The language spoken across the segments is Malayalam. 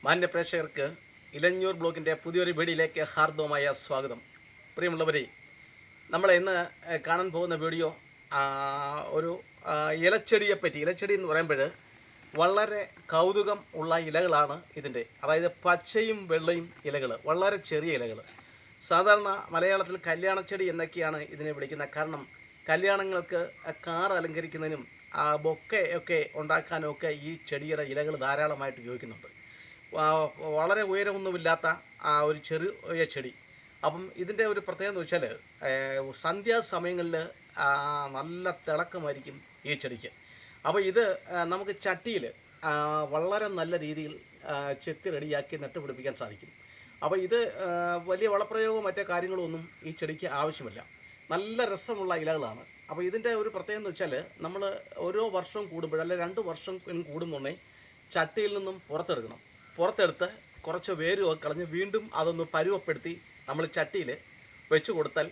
മാന്യ പ്രേക്ഷകർക്ക് ഇലഞ്ഞൂർ ബ്ലോക്കിൻ്റെ പുതിയൊരു വീഡിയോയിലേക്ക് ഹാർദവമായ സ്വാഗതം. പ്രിയമുള്ളവരെ, നമ്മൾ ഇന്ന് കാണാൻ പോകുന്ന വീഡിയോ ഒരു ഇലച്ചെടിയെപ്പറ്റി. ഇലച്ചെടി എന്ന് പറയുമ്പോൾ വളരെ കൗതുകം ഉള്ള ഇലകളാണ് ഇതിൻ്റെ. അതായത് പച്ചയും വെള്ളയും ഇലകൾ, വളരെ ചെറിയ ഇലകൾ. സാധാരണ മലയാളത്തിൽ കല്യാണച്ചെടി എന്നൊക്കെയാണ് ഇതിനെ വിളിക്കുന്നത്. കാരണം കല്യാണങ്ങൾക്ക് കാർ അലങ്കരിക്കുന്നതിനും ബൊക്കെ ഒക്കെ ഉണ്ടാക്കാനൊക്കെ ഈ ചെടിയുടെ ഇലകൾ ധാരാളമായിട്ട് ഉപയോഗിക്കുന്നുണ്ട്. വളരെ ഉയരമൊന്നുമില്ലാത്ത ഒരു ചെറിയ ചെടി. അപ്പം ഇതിൻ്റെ ഒരു പ്രത്യേകത എന്ന് വെച്ചാൽ സന്ധ്യാസമയങ്ങളിൽ നല്ല തിളക്കമായിരിക്കും ഈ ചെടിക്ക്. അപ്പോൾ ഇത് നമുക്ക് ചട്ടിയിൽ വളരെ നല്ല രീതിയിൽ ചെത്തി റെഡിയാക്കി നട്ടുപിടിപ്പിക്കാൻ സാധിക്കും. അപ്പോൾ ഇത് വലിയ വളപ്രയോഗവും മറ്റേ കാര്യങ്ങളൊന്നും ഈ ചെടിക്ക് ആവശ്യമില്ല. നല്ല രസമുള്ള ഇലകളാണ്. അപ്പോൾ ഇതിൻ്റെ ഒരു പ്രത്യേകത എന്ന് വെച്ചാൽ നമ്മൾ ഓരോ വർഷം കൂടുമ്പോൾ അല്ലെ 2 വർഷം കൂടുന്നുണ്ടെങ്കിൽ ചട്ടിയിൽ നിന്നും പുറത്തെടുത്ത് കുറച്ച് വേരുമൊക്കെ കളഞ്ഞ് വീണ്ടും അതൊന്ന് പരുവപ്പെടുത്തി നമ്മൾ ചട്ടിയിൽ വെച്ച് കൊടുത്താൽ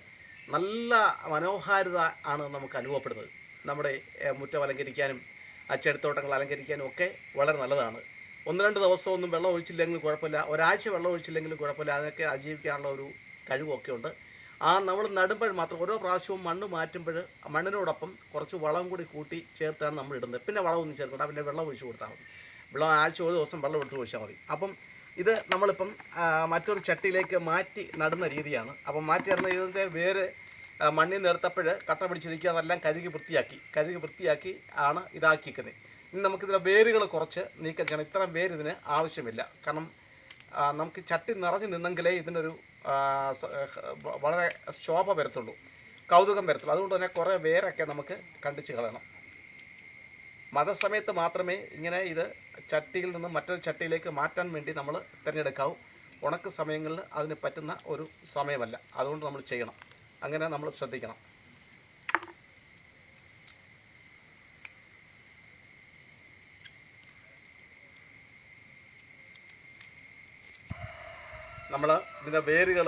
നല്ല മനോഹാരിത ആണ് നമുക്ക് അനുഭവപ്പെടുന്നത്. നമ്മുടെ മുറ്റം അലങ്കരിക്കാനും ചെടിത്തോട്ടങ്ങൾ അലങ്കരിക്കാനും ഒക്കെ വളരെ നല്ലതാണ്. 1-2 ദിവസമൊന്നും വെള്ളം ഒഴിച്ചില്ലെങ്കിലും കുഴപ്പമില്ല, ഒരാഴ്ച വെള്ളം ഒഴിച്ചില്ലെങ്കിലും കുഴപ്പമില്ല. അതിനൊക്കെ അതിജീവിക്കാനുള്ള ഒരു കഴിവൊക്കെ ഉണ്ട്. നമ്മൾ നടുമ്പോൾ മാത്രം ഓരോ പ്രാവശ്യവും മണ്ണ് മാറ്റുമ്പോൾ മണ്ണിനോടൊപ്പം കുറച്ച് വളം കൂടി കൂട്ടി ചേർത്താണ് നമ്മൾ ഇടുന്നത്. പിന്നെ വളമൊന്നും ചേർക്കണ്ട, പിന്നെ വെള്ളം ഒഴിച്ച് കൊടുത്താൽ മതി. ആഴ്ച ഒരു ദിവസം വെള്ളം എടുത്ത് ഒഴിച്ചാൽ മതി. അപ്പം ഇത് നമ്മളിപ്പം മറ്റൊരു ചട്ടിയിലേക്ക് മാറ്റി നടുന്ന രീതിയാണ്. അപ്പം മാറ്റി നടുന്ന ഇതിൻ്റെ വേര് മണ്ണിൽ നിർത്തപ്പോൾ കട്ട പിടിച്ചിരിക്കുക, അതെല്ലാം കഴുകി വൃത്തിയാക്കി ആണ് ഇതാക്കിക്കുന്നത്. ഇനി നമുക്കിതിലെ വേരുകൾ കുറച്ച് നീക്കം ചെയ്യണം. ഇത്രയും വേര് ഇതിന് ആവശ്യമില്ല. കാരണം നമുക്ക് ചട്ടി നിറഞ്ഞു നിന്നെങ്കിലേ ഇതിനൊരു വളരെ ശോഭ വരത്തുള്ളൂ, കൗതുകം വരത്തുള്ളൂ. അതുകൊണ്ട് തന്നെ കുറേ വേരൊക്കെ നമുക്ക് കണ്ടിച്ച് കളയണം. മഴ സമയത്ത് മാത്രമേ ഇങ്ങനെ ഇത് ചട്ടിയിൽ നിന്നും മറ്റൊരു ചട്ടിയിലേക്ക് മാറ്റാൻ വേണ്ടി നമ്മൾ തിരഞ്ഞെടുക്കാവൂ. ഉണക്ക സമയങ്ങളിൽ അതിന് പറ്റുന്ന ഒരു സമയമല്ല. അതുകൊണ്ട് നമ്മൾ ചെയ്യണം, അങ്ങനെ നമ്മൾ ശ്രദ്ധിക്കണം. നമ്മൾ ഇതിൻ്റെ വേരുകൾ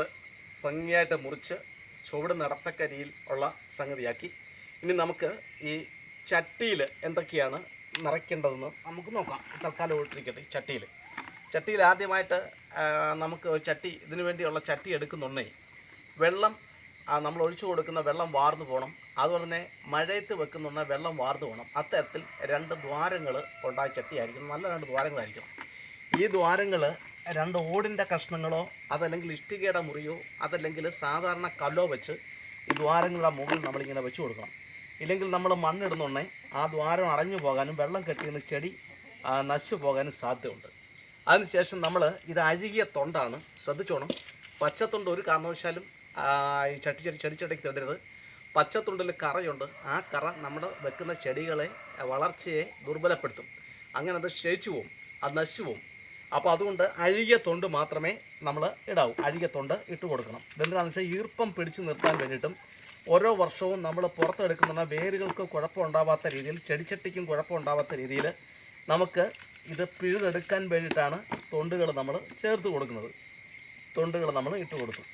ഭംഗിയായിട്ട് മുറിച്ച് ചുവട് നടത്തക്ക രീതിയിൽ ഉള്ള സംഗതിയാക്കി. ഇനി നമുക്ക് ഈ ചട്ടിയിൽ എന്തൊക്കെയാണ് നിറയ്ക്കേണ്ടതെന്ന് നമുക്ക് നോക്കാം. തൽക്കാലം ഇട്ടിരിക്കട്ടെ. ചട്ടിയിൽ ആദ്യമായിട്ട് നമുക്ക് ചട്ടി, ഇതിനു വേണ്ടിയുള്ള ചട്ടി എടുക്കുന്നുണ്ടെങ്കിൽ വെള്ളം നമ്മൾ ഒഴിച്ചു കൊടുക്കുന്ന വെള്ളം വാർന്നു പോകണം. അതുപോലെ തന്നെ മഴയത്ത് വെക്കുന്നുണ്ട വെള്ളം വാർന്നു പോകണം. അത്തരത്തിൽ 2 ദ്വാരങ്ങൾ ഉണ്ടായ ചട്ടിയായിരിക്കണം. നല്ല 2 ദ്വാരങ്ങളായിരിക്കണം. ഈ ദ്വാരങ്ങൾ 2 ഓടിൻ്റെ കഷ്ണങ്ങളോ അതല്ലെങ്കിൽ ഇഷ്ടികയുടെ മുറിയോ അതല്ലെങ്കിൽ സാധാരണ കല്ലോ വെച്ച് ഈ ദ്വാരങ്ങളുടെ മുകളിൽ നമ്മളിങ്ങനെ വെച്ച് കൊടുക്കണം. ഇല്ലെങ്കിൽ നമ്മൾ മണ്ണിടുന്നുണ്ടെങ്കിൽ ആ ദ്വാരം അടഞ്ഞു പോകാനും വെള്ളം കെട്ടിയിരുന്ന ചെടി നശിച്ചു പോകാനും സാധ്യതയുണ്ട്. അതിനുശേഷം നമ്മൾ ഇത് അഴുകിയ തൊണ്ടാണ്, ശ്രദ്ധിച്ചോണം. പച്ചത്തൊണ്ട് ഒരു കാരണവശാലും ഈ ചെടിച്ചട്ടിക്ക് തടരുത്. പച്ചത്തൊണ്ടിൽ കറയുണ്ട്. ആ കറ നമ്മൾ വെക്കുന്ന ചെടികളെ വളർച്ചയെ ദുർബലപ്പെടുത്തും. അങ്ങനെ അത് ക്ഷയിച്ചു പോവും, അത് നശിച്ചു പോവും. അപ്പോൾ അതുകൊണ്ട് അഴുകിയ തൊണ്ട് മാത്രമേ നമ്മൾ ഇടാവൂ. അഴുകിയ തൊണ്ട് ഇട്ട് കൊടുക്കണം. ഇതെന്താണെന്ന് വെച്ചാൽ ഈർപ്പം പിടിച്ചു നിർത്താൻ വേണ്ടിയിട്ടും ഓരോ വർഷവും നമ്മൾ പുറത്തെടുക്കുന്ന വേരുകൾക്ക് കുഴപ്പമുണ്ടാവാത്ത രീതിയിൽ, ചെടിച്ചട്ടിക്കും കുഴപ്പമുണ്ടാവാത്ത രീതിയിൽ നമുക്ക് ഇത് പിഴുതെടുക്കാൻ വേണ്ടിയിട്ടാണ് തൊണ്ടുകൾ നമ്മൾ ചേർത്ത് കൊടുക്കുന്നത്. തൊണ്ടുകൾ നമ്മൾ ഇട്ട് കൊടുത്തു.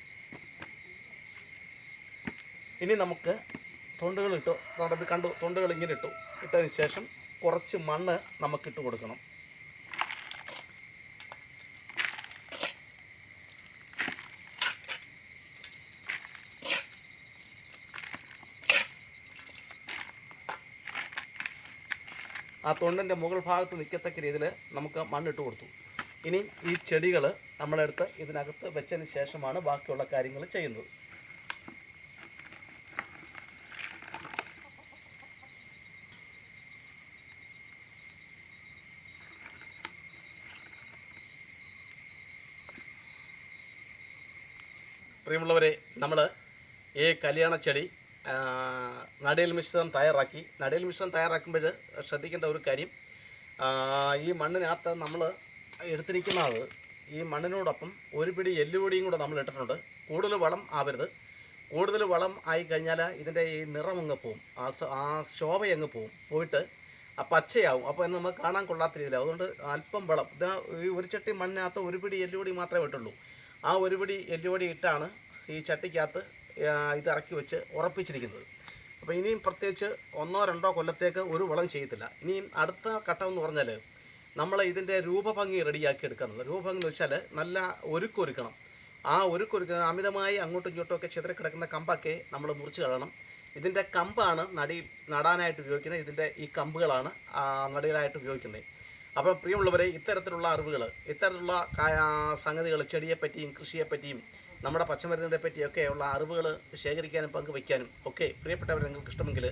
ഇനി നമുക്ക് തൊണ്ടുകൾ ഇട്ടു, ഇത് കണ്ടു, തൊണ്ടുകൾ ഇങ്ങനെ ഇട്ടതിന് ശേഷം കുറച്ച് മണ്ണ് നമുക്കിട്ട് കൊടുക്കണം. ആ തൊണ്ടിൻ്റെ മുകൾ ഭാഗത്ത് നിൽക്കത്തക്ക രീതിയിൽ നമുക്ക് മണ്ണിട്ട് കൊടുത്തു. ഇനി ഈ ചെടികൾ നമ്മളെടുത്ത് ഇതിനകത്ത് വെച്ചതിന് ശേഷമാണ് ബാക്കിയുള്ള കാര്യങ്ങൾ ചെയ്യുന്നത്. പ്രിയമുള്ളവരെ, നമ്മൾ ഈ കല്യാണ ചെടി നടീൽ മിശ്രിതം തയ്യാറാക്കുമ്പോൾ ശ്രദ്ധിക്കേണ്ട ഒരു കാര്യം, ഈ മണ്ണിനകത്ത് നമ്മൾ എടുത്തിരിക്കുന്നത് ഈ മണ്ണിനോടൊപ്പം ഒരു പിടി എല്ലുപൊടിയും കൂടെ നമ്മൾ ഇട്ടിട്ടുണ്ട്. കൂടുതൽ വളം ആവരുത്. കൂടുതൽ വളം ആയി കഴിഞ്ഞാൽ ഇതിൻ്റെ ഈ നിറം അങ്ങ് പോവും, ആ ശോഭയങ്ങ് പോയിട്ട് പച്ചയാവും. അപ്പോൾ നമുക്ക് കാണാൻ കൊള്ളാത്ത രീതിയിലാവും. അതുകൊണ്ട് അല്പം വളം, ഈ ഒരു ചട്ടി മണ്ണിനകത്ത് ഒരു പിടി എല്ലുപൊടി മാത്രമേ ഇട്ടുള്ളൂ. ആ ഒരു പിടി എല്ലുപൊടി ഇട്ടാണ് ഈ ചട്ടിക്കകത്ത് ഇത് ഇറക്കി വെച്ച് ഉറപ്പിച്ചിരിക്കുന്നത്. അപ്പോൾ ഇനിയും പ്രത്യേകിച്ച് 1-2 കൊല്ലത്തേക്ക് ഒരു വളം ചെയ്യത്തില്ല. ഇനിയും അടുത്ത ഘട്ടം എന്ന് പറഞ്ഞാൽ നമ്മൾ ഇതിൻ്റെ രൂപഭംഗി റെഡിയാക്കി എടുക്കുന്നത്. രൂപഭംഗി എന്ന് വെച്ചാൽ നല്ല ഒരുക്കൊരുക്കണം. ആ ഒരുക്കൊരുക്കുന്ന അമിതമായി അങ്ങോട്ടും ഇങ്ങോട്ടും ഒക്കെ ചിതറിക്കിടക്കുന്ന കമ്പൊക്കെ നമ്മൾ മുറിച്ച് കളയണം. ഇതിൻ്റെ കമ്പാണ് നടാനായിട്ട് ഉപയോഗിക്കുന്നത്. ഇതിൻ്റെ ഈ കമ്പുകളാണ് നടിയിലായിട്ട് ഉപയോഗിക്കുന്നത്. അപ്പോൾ പ്രിയമുള്ളവരെ, ഇത്തരത്തിലുള്ള അറിവുകൾ, ഇത്തരത്തിലുള്ള സംഗതികൾ, ചെടിയെപ്പറ്റിയും കൃഷിയെപ്പറ്റിയും നമ്മുടെ പച്ചമരുന്നിനെ പറ്റിയൊക്കെയുള്ള അറിവുകൾ ശേഖരിക്കാനും പങ്കുവയ്ക്കാനും ഒക്കെ പ്രിയപ്പെട്ടവർ നിങ്ങൾക്ക് ഇഷ്ടമെങ്കിൽ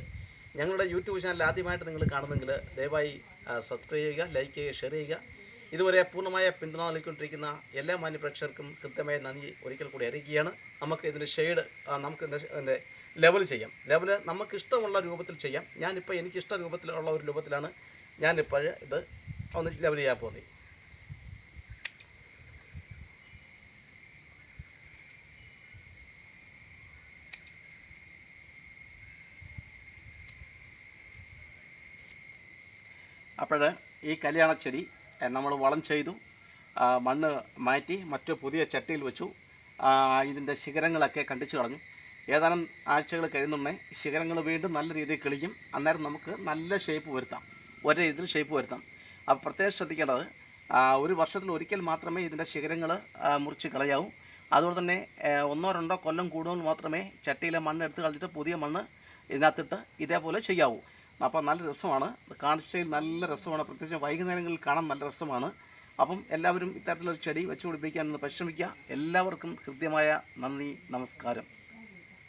ഞങ്ങളുടെ യൂട്യൂബ് ചാനൽ ആദ്യമായിട്ട് നിങ്ങൾ കാണുമെങ്കിൽ ദയവായി സബ്സ്ക്രൈബ് ചെയ്യുക, ലൈക്ക് ചെയ്യുക, ഷെയർ ചെയ്യുക. ഇതുവരെ പൂർണ്ണമായ പിന്തുണ നൽകിക്കൊണ്ടിരിക്കുന്ന എല്ലാ മാന്യപ്രേക്ഷകർക്കും കൃത്യമായ നന്ദി ഒരിക്കൽ കൂടി അറിയിക്കുകയാണ്. നമുക്ക് ഇതിൻ്റെ ഷെയ്ഡ് നമുക്ക് ഇതിൻ്റെ ലെവൽ ചെയ്യാം. ലെവല് നമുക്കിഷ്ടമുള്ള രൂപത്തിൽ ചെയ്യാം. ഞാനിപ്പോൾ എനിക്കിഷ്ട രൂപത്തിലുള്ള ഒരു രൂപത്തിലാണ് ഞാനിപ്പോൾ ഇത് ഒന്ന് ലെവൽ ചെയ്യാൻ പോകുന്നത്. അപ്പോൾ ഈ കല്യാണച്ചെടി നമ്മൾ വളം ചെയ്തു, മണ്ണ് മാറ്റി മറ്റു പുതിയ ചട്ടിയിൽ വെച്ചു. ഇതിൻ്റെ ശിഖരങ്ങളൊക്കെ കണ്ടിച്ചു കളഞ്ഞു. ഏതാനും ആഴ്ചകൾ കഴിയുന്നുണ്ടേ ശിഖരങ്ങൾ വീണ്ടും നല്ല രീതിയിൽ കിളിക്കും. അന്നേരം നമുക്ക് നല്ല ഷേപ്പ് വരുത്താം, ഒരേ ഇതിൽ ഷേപ്പ് വരുത്താം. അപ്പോൾ പ്രത്യേകം ശ്രദ്ധിക്കേണ്ടത്, ഒരു വർഷത്തിൽ ഒരിക്കൽ മാത്രമേ ഇതിൻ്റെ ശിഖരങ്ങൾ മുറിച്ച് കളയാവൂ. അതുപോലെ തന്നെ 1-2 കൊല്ലം കൂടുതൽ മാത്രമേ ചട്ടിയിലെ മണ്ണ് എടുത്ത് കളഞ്ഞിട്ട് പുതിയ മണ്ണ് ഇതിനകത്തിട്ട് ഇതേപോലെ ചെയ്യാവൂ. അപ്പോൾ നല്ല രസമാണ്, കാഴ്ചയിൽ നല്ല രസമാണ്. പ്രത്യേകിച്ച് വൈകുന്നേരങ്ങളിൽ കാണാൻ നല്ല രസമാണ്. അപ്പം എല്ലാവരും ഇത്തരത്തിലൊരു ചെടി വെച്ച് പിടിപ്പിക്കാൻ പരിശ്രമിക്കുക. എല്ലാവർക്കും ഹൃദ്യമായ നന്ദി, നമസ്കാരം.